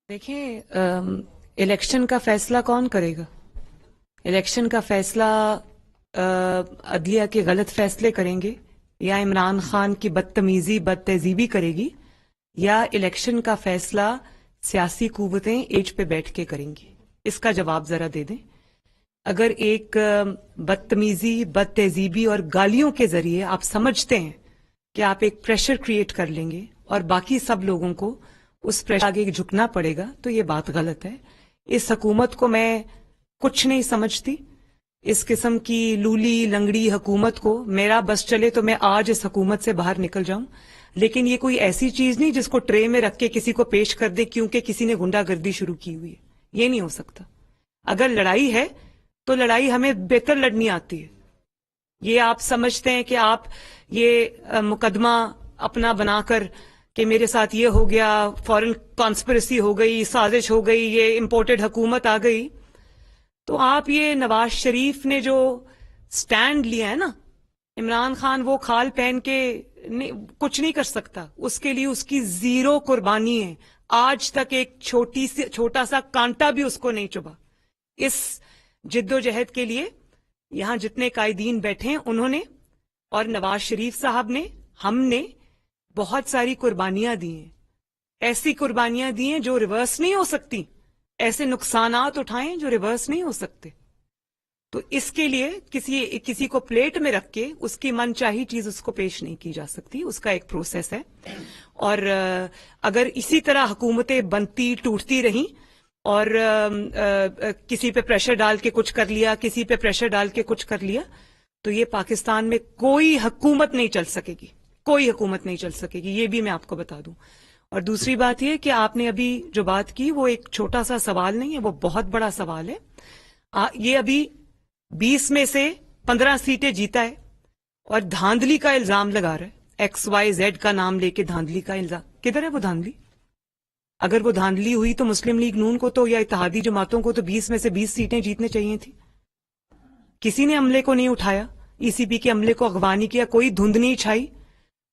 دیکھیں الیکشن کا فیصلہ کون کرے گا؟ الیکشن کا فیصلہ عدلیہ کے غلط فیصلے کریں گے، یا عمران خان کی بدتمیزی بد تہذیبی کرے گی، یا الیکشن کا فیصلہ سیاسی قوتیں ایج پہ بیٹھ کے کریں گی؟ اس کا جواب ذرا دے دیں۔ اگر ایک بدتمیزی بد تہذیبی اور گالیوں کے ذریعے آپ سمجھتے ہیں کہ آپ ایک پریشر کریٹ کر لیں گے اور باقی سب لوگوں کو اس پریشر آگے جھکنا پڑے گا، تو یہ بات غلط ہے۔ اس حکومت کو میں کچھ نہیں سمجھتی، اس قسم کی لولی لنگڑی حکومت کو میرا بس چلے تو میں آج اس حکومت سے باہر نکل جاؤں، لیکن یہ کوئی ایسی چیز نہیں جس کو ٹرے میں رکھ کے کسی کو پیش کر دے کیونکہ کسی نے غنڈہ گردی شروع کی ہوئی ہے۔ یہ نہیں ہو سکتا۔ اگر لڑائی ہے تو لڑائی ہمیں بہتر لڑنی آتی ہے۔ یہ آپ سمجھتے ہیں کہ آپ یہ مقدمہ اپنا بنا کر کہ میرے ساتھ یہ ہو گیا، فورن کانسپریسی ہو گئی، سازش ہو گئی، یہ امپورٹڈ حکومت آ گئی، تو آپ یہ نواز شریف نے جو سٹینڈ لیا ہے نا، عمران خان وہ کھال پہن کے کچھ نہیں کر سکتا، اس کے لیے اس کی زیرو قربانی ہے۔ آج تک ایک چھوٹا سا کانٹا بھی اس کو نہیں چبھا۔ اس جد و جہد کے لیے یہاں جتنے قائدین بیٹھے ہیں انہوں نے اور نواز شریف صاحب نے، ہم نے بہت ساری قربانیاں دی ہیں، ایسی قربانیاں دی ہیں جو ریورس نہیں ہو سکتی، ایسے نقصانات اٹھائیں جو ریورس نہیں ہو سکتے۔ تو اس کے لیے کسی کو پلیٹ میں رکھ کے اس کی من چاہی چیز اس کو پیش نہیں کی جا سکتی، اس کا ایک پروسیس ہے۔ اور اگر اسی طرح حکومتیں بنتی ٹوٹتی رہیں اور کسی پہ پریشر ڈال کے کچھ کر لیا، کسی پہ پریشر ڈال کے کچھ کر لیا، تو یہ پاکستان میں کوئی حکومت نہیں چل سکے گی، کوئی حکومت نہیں چل سکے گی، یہ بھی میں آپ کو بتا دوں۔ اور دوسری بات یہ کہ آپ نے ابھی جو بات کی وہ ایک چھوٹا سا سوال نہیں ہے، وہ بہت بڑا سوال ہے۔ یہ ابھی 20 میں سے 15 سیٹیں جیتا ہے اور دھاندلی کا الزام لگا رہا ہے، XYZ کا نام لے کے دھاندلی کا الزام۔ کدھر ہے وہ دھاندلی؟ اگر وہ دھاندلی ہوئی تو مسلم لیگ نون کو تو یا اتحادی جماعتوں کو تو 20 میں سے 20 سیٹیں جیتنے چاہیے تھی۔ کسی نے عملے کو نہیں اٹھایا، ECP کے عملے کو اغوا نہیں کیا، کوئی دھند نہیں چھائی،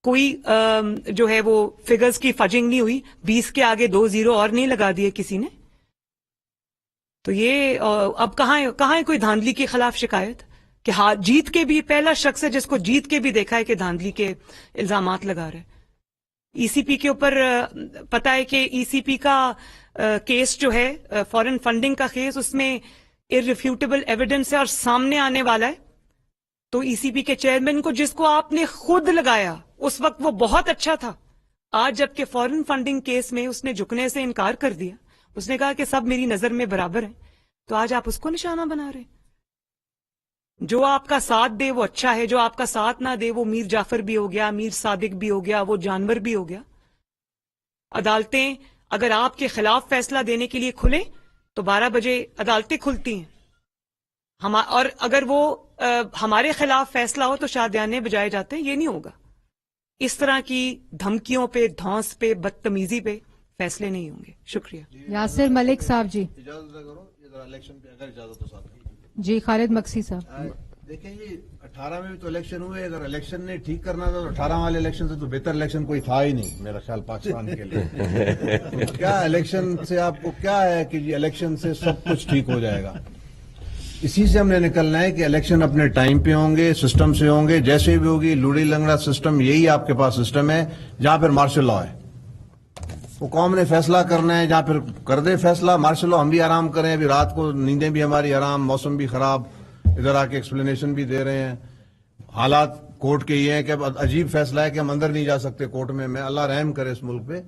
کوئی جو ہے وہ فگرز کی فجنگ نہیں ہوئی، 20 کے آگے 2 0 اور نہیں لگا دیے کسی نے۔ تو یہ اب کہاں ہے کوئی دھاندلی کے خلاف شکایت؟ کہ جیت کے بھی پہلا شخص ہے جس کو جیت کے بھی دیکھا ہے کہ دھاندلی کے الزامات لگا رہے۔ ECP کے اوپر پتا ہے کہ ECP کا کیس جو ہے فورن فنڈنگ کا کیس، اس میں irrefutable ایویڈنس ہے اور سامنے آنے والا ہے۔ تو ECP کے چیئرمین کو، جس کو آپ نے خود لگایا، اس وقت وہ بہت اچھا تھا، آج جبکہ فورن فنڈنگ کیس میں اس نے جھکنے سے انکار کر دیا، اس نے کہا کہ سب میری نظر میں برابر ہیں، تو آج آپ اس کو نشانہ بنا رہے ہیں۔ جو آپ کا ساتھ دے وہ اچھا ہے، جو آپ کا ساتھ نہ دے وہ میر جعفر بھی ہو گیا، میر صادق بھی ہو گیا، وہ جانور بھی ہو گیا۔ عدالتیں اگر آپ کے خلاف فیصلہ دینے کے لیے کھلیں تو 12 بجے عدالتیں کھلتی ہیں، اور اگر وہ ہمارے خلاف فیصلہ ہو تو شادیانے بجائے جاتے ہیں۔ یہ نہیں ہوگا، اس طرح کی دھمکیوں پہ، دھونس پہ، بدتمیزی پہ فیصلے نہیں ہوں گے۔ شکریہ۔ یاسر ملک صاحب جی۔ الیکشن پہ اگر اجازت ہو ساتھ جی خالد مکسی صاحب۔ دیکھیں یہ 18 میں بھی تو الیکشن ہوئے، اگر الیکشن نے ٹھیک کرنا تھا تو 18 والے الیکشن سے تو بہتر الیکشن کوئی تھا ہی نہیں میرا خیال پاکستان کے لیے۔ کیا الیکشن سے آپ کو کیا ہے کہ جی الیکشن سے سب کچھ ٹھیک ہو جائے گا؟ اسی سے ہم نے نکلنا ہے کہ الیکشن اپنے ٹائم پہ ہوں گے، سسٹم سے ہوں گے، جیسے بھی ہوگی لوڑی لنگڑا سسٹم، یہی آپ کے پاس سسٹم ہے جہاں پھر مارشل لا ہے۔ وہ قوم نے فیصلہ کرنا ہے، جہاں پھر کر دے فیصلہ مارشل لا، ہم بھی آرام کریں، ابھی رات کو نیندیں بھی ہماری آرام، موسم بھی خراب، ادھر آ کے ایکسپلینیشن بھی دے رہے ہیں۔ حالات کورٹ کے یہ ہیں کہ اب عجیب فیصلہ ہے کہ ہم اندر نہیں جا سکتے کورٹ میں اللہ رحم کرے اس ملک پہ،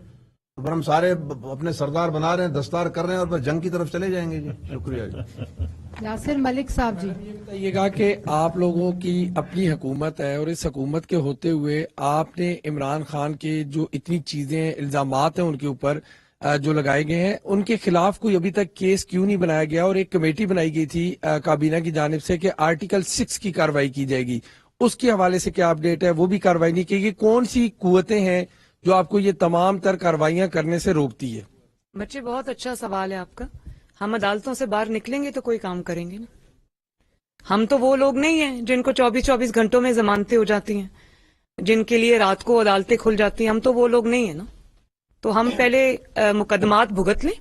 پر ہم سارے اپنے سردار بنا رہے ہیں، دستار کر رہے ہیں اور پھر جنگ کی طرف چلے جائیں گے۔ جی شکریہ جی۔ یاسر ملک صاحب جی۔ یہ بتائیے گا کہ آپ لوگوں کی اپنی حکومت ہے اور اس حکومت کے ہوتے ہوئے آپ نے عمران خان کے جو اتنی چیزیں الزامات ہیں ان کے اوپر جو لگائے گئے ہیں، ان کے خلاف کوئی ابھی تک کیس کیوں نہیں بنایا گیا؟ اور ایک کمیٹی بنائی گئی تھی کابینہ کی جانب سے کہ آرٹیکل 6 کی کارروائی کی جائے گی، اس کے حوالے سے کیا اپڈیٹ ہے؟ وہ بھی کارروائی نہیں کی گئی۔ کون سی قوتیں ہیں جو آپ کو یہ تمام تر کارروائیاں کرنے سے روکتی ہے؟ بچے بہت اچھا سوال ہے آپ کا۔ ہم عدالتوں سے باہر نکلیں گے تو کوئی کام کریں گے نا۔ ہم تو وہ لوگ نہیں ہیں جن کو 24 گھنٹوں میں ضمانتیں ہو جاتی ہیں، جن کے لیے رات کو عدالتیں کھل جاتی ہیں، ہم تو وہ لوگ نہیں ہیں نا۔ تو ہم پہلے مقدمات بھگت لیں،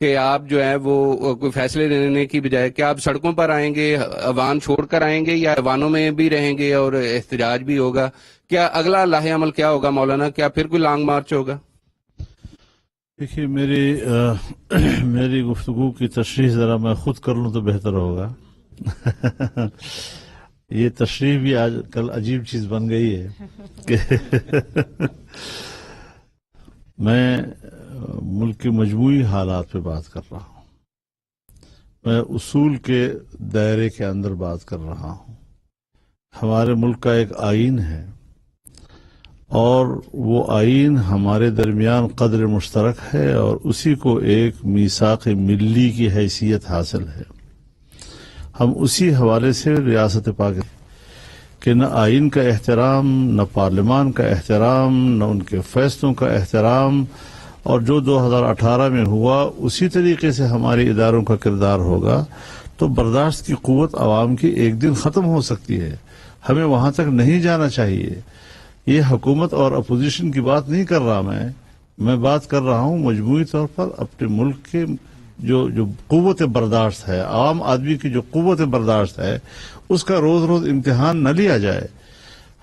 کہ آپ جو ہے وہ کوئی فیصلے لینے کی بجائے کیا آپ سڑکوں پر آئیں گے, ایوان چھوڑ کر آئیں گے, یا ایوانوں میں بھی رہیں گے اور احتجاج بھی ہوگا؟ کیا اگلا لاہ عمل کیا ہوگا مولانا؟ کیا پھر کوئی لانگ مارچ ہوگا؟ دیکھیے میری گفتگو کی تشریح ذرا میں خود کر لوں تو بہتر ہوگا. یہ تشریح بھی آج کل عجیب چیز بن گئی ہے کہ میں ملک کے مجموعی حالات پہ بات کر رہا ہوں, میں اصول کے دائرے کے اندر بات کر رہا ہوں. ہمارے ملک کا ایک آئین ہے اور وہ آئین ہمارے درمیان قدر مشترک ہے اور اسی کو ایک میثاق ملی کی حیثیت حاصل ہے. ہم اسی حوالے سے ریاست پاکستان کہ نہ آئین کا احترام, نہ پارلیمان کا احترام, نہ ان کے فیصلوں کا احترام, اور جو 2018 میں ہوا اسی طریقے سے ہمارے اداروں کا کردار ہوگا تو برداشت کی قوت عوام کی ایک دن ختم ہو سکتی ہے. ہمیں وہاں تک نہیں جانا چاہیے. یہ حکومت اور اپوزیشن کی بات نہیں کر رہا, میں بات کر رہا ہوں مجموعی طور پر اپنے ملک کے جو قوت برداشت ہے, عام آدمی کی جو قوت برداشت ہے, اس کا روز روز امتحان نہ لیا جائے.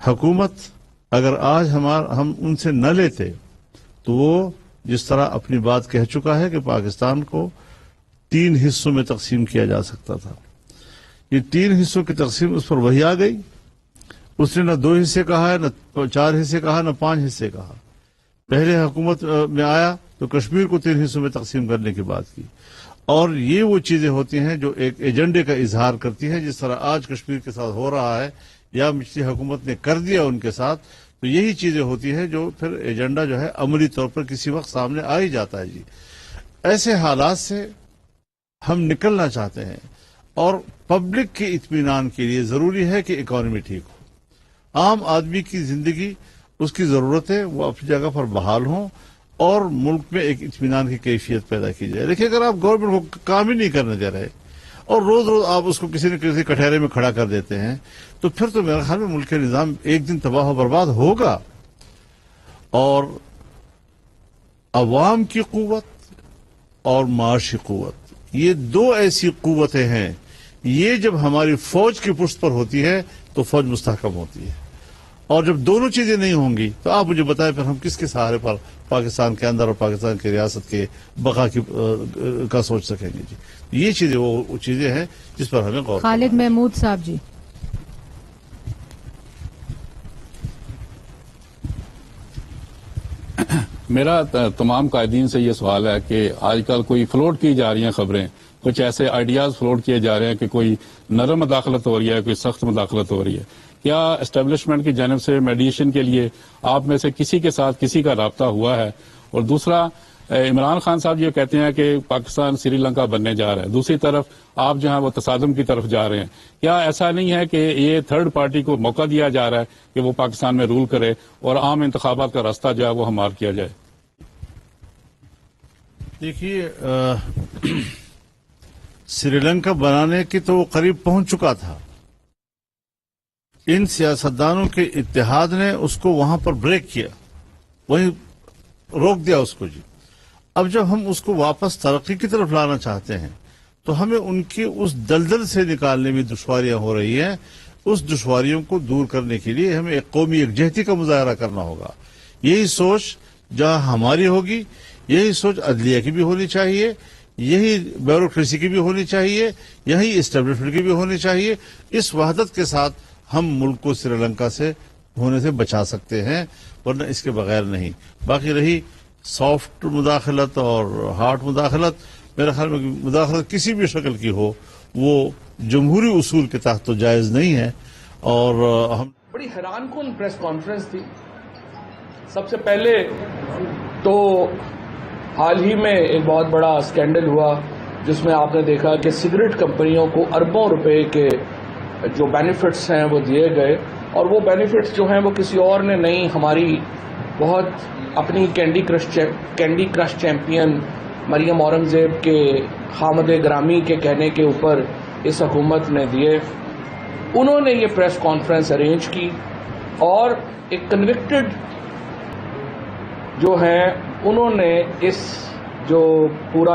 حکومت اگر آج ہم ان سے نہ لیتے تو وہ جس طرح اپنی بات کہہ چکا ہے کہ پاکستان کو 3 حصوں میں تقسیم کیا جا سکتا تھا, یہ 3 حصوں کی تقسیم اس پر وہی آ گئی. اس نے نہ 2 حصے کہا ہے, نہ 4 حصے کہا, نہ 5 حصے کہا. پہلے حکومت میں آیا تو کشمیر کو 3 حصوں میں تقسیم کرنے کی بات کی. اور یہ وہ چیزیں ہوتی ہیں جو ایک ایجنڈے کا اظہار کرتی ہیں, جس طرح آج کشمیر کے ساتھ ہو رہا ہے یا پچھلی حکومت نے کر دیا ان کے ساتھ. تو یہی چیزیں ہوتی ہیں جو پھر ایجنڈا جو ہے عملی طور پر کسی وقت سامنے آ ہی جاتا ہے. جی ایسے حالات سے ہم نکلنا چاہتے ہیں اور پبلک کے اطمینان کے لیے ضروری ہے کہ اکانومی ٹھیک ہو, عام آدمی کی زندگی, اس کی ضرورتیں وہ اپنی جگہ پر بحال ہوں اور ملک میں ایک اطمینان کی کیفیت پیدا کی جائے. دیکھیے اگر آپ گورنمنٹ کو کام ہی نہیں کرنے دے رہے اور روز روز آپ اس کو کسی نہ کسی کٹہرے میں کھڑا کر دیتے ہیں تو پھر تو میرے خیال میں ملک کا نظام ایک دن تباہ و برباد ہوگا. اور عوام کی قوت اور معاشی قوت, یہ 2 ایسی قوتیں ہیں, یہ جب ہماری فوج کی پشت پر ہوتی ہے تو فوج مستحکم ہوتی ہے. اور جب دونوں چیزیں نہیں ہوں گی تو آپ مجھے بتائیں پھر ہم کس کے سہارے پر پاکستان کے اندر اور پاکستان کی ریاست کے بقا کا سوچ سکیں گے. جی یہ چیزیں وہ چیزیں ہیں جس پر ہمیں غور. خالد محمود صاحب جی. میرا تمام قائدین سے یہ سوال ہے کہ آج کل کوئی فلوٹ کی جا رہی ہیں خبریں, کچھ ایسے آئیڈیاز فلوٹ کیے جا رہے ہیں کہ کوئی نرم مداخلت ہو رہی ہے, کوئی سخت مداخلت ہو رہی ہے. کیا اسٹیبلشمنٹ کی جانب سے میڈیشن کے لیے آپ میں سے کسی کے ساتھ کسی کا رابطہ ہوا ہے؟ اور دوسرا, عمران خان صاحب یہ کہتے ہیں کہ پاکستان سری لنکا بننے جا رہا ہے, دوسری طرف آپ جو ہیں وہ تصادم کی طرف جا رہے ہیں. کیا ایسا نہیں ہے کہ یہ تھرڈ پارٹی کو موقع دیا جا رہا ہے کہ وہ پاکستان میں رول کرے اور عام انتخابات کا راستہ جو ہے وہ ہموار کیا جائے؟ دیکھیے سری لنکا بنانے کی تو وہ قریب پہنچ چکا تھا. ان سیاستدانوں کے اتحاد نے اس کو وہاں پر بریک کیا, وہیں روک دیا اس کو. جی اب جب ہم اس کو واپس ترقی کی طرف لانا چاہتے ہیں تو ہمیں ان کی اس دلدل سے نکالنے میں دشواریاں ہو رہی ہیں. اس دشواریوں کو دور کرنے کے لیے ہمیں ایک قومی یکجہتی کا مظاہرہ کرنا ہوگا. یہی سوچ جہاں ہماری ہوگی, یہی سوچ عدلیہ کی بھی ہونی چاہیے, یہی بیوروکریسی کی بھی ہونی چاہیے, یہی اسٹیبلشمنٹ کی بھی ہونی چاہیے. اس وحدت کے ساتھ ہم ملک کو سری لنکا سے ہونے سے بچا سکتے ہیں, ورنہ اس کے بغیر نہیں. باقی رہی سافٹ مداخلت اور ہارڈ مداخلت, میرے خیال میں مداخلت کسی بھی شکل کی ہو وہ جمہوری اصول کے تحت تو جائز نہیں ہے. اور ہم بڑی حیران کن پریس کانفرنس تھی. سب سے پہلے تو حال ہی میں ایک بہت بڑا اسکینڈل ہوا جس میں آپ نے دیکھا کہ سگریٹ کمپنیوں کو اربوں روپے کے جو بینیفٹس ہیں وہ دیے گئے, اور وہ بینیفٹس جو ہیں وہ کسی اور نے نہیں, ہماری بہت اپنی candy crush champion Maryam Aurangzeb کے خامد گرامی کے کہنے کے اوپر اس حکومت نے دیے. انہوں نے یہ پریس کانفرنس ارینج کی اور ایک کنوکٹڈ جو ہیں انہوں نے اس جو پورا